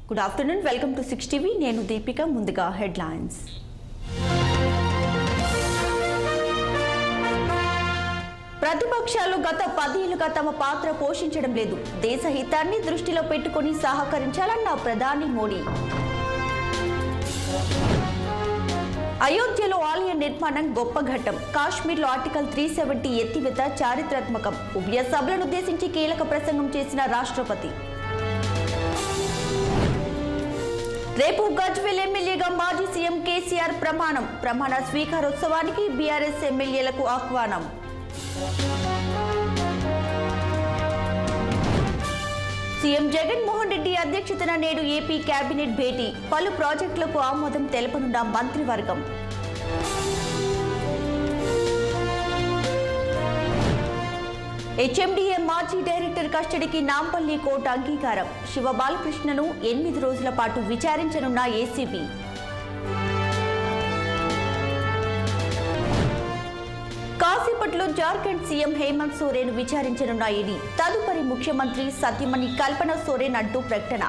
Good afternoon, welcome to 6 TV. నేను దీపిక. ముందుగా headlines. ప్రతిపక్షాలు గత 10 ఏళ్లుగా తమ పాత్ర పోషించడం లేదు. దేశ హితాన్ని దృష్టిలో పెట్టుకుని సహకరించాలన్న ప్రధాని మోడీ. అయోధ్యలో ఆలయ నిర్మాణం గొప్ప ఘట్టం. కాశ్మీర్లో ఆర్టికల్ 370 ఎత్తివేత చారిత్రాత్మకం. ఉభయ సభలను ఉద్దేశించి కీలక ప్రసంగం చేసిన రాష్ట్రపతి. రేపు గజ్వేల్ ఎమ్మెల్యేగా మాజీ సీఎం కేసీఆర్ ప్రమాణ స్వీకారోత్సవానికి బీఆర్ఎస్ ఎమ్మెల్యేలకు ఆహ్వానం. సీఎం జగన్మోహన్ రెడ్డి అధ్యక్షతన నేడు ఏపీ కేబినెట్ భేటీ. పలు ప్రాజెక్టులకు ఆమోదం తెలపనున్న మంత్రివర్గం. హెచ్ఎండిఏ మాజీ డైరెక్టర్ కస్టడీకి నాంపల్లి కోర్టు అంగీకారం. శివ బాలకృష్ణను 8 రోజుల పాటు విచారించనున్న ఏసీబీ. కాసేపట్లో జార్ఖండ్ సీఎం హేమంత్ సోరెన్ విచారించనున్న ఈడీ. తదుపరి ముఖ్యమంత్రి సతీమణి కల్పన సోరెన్ అంటూ ప్రకటన.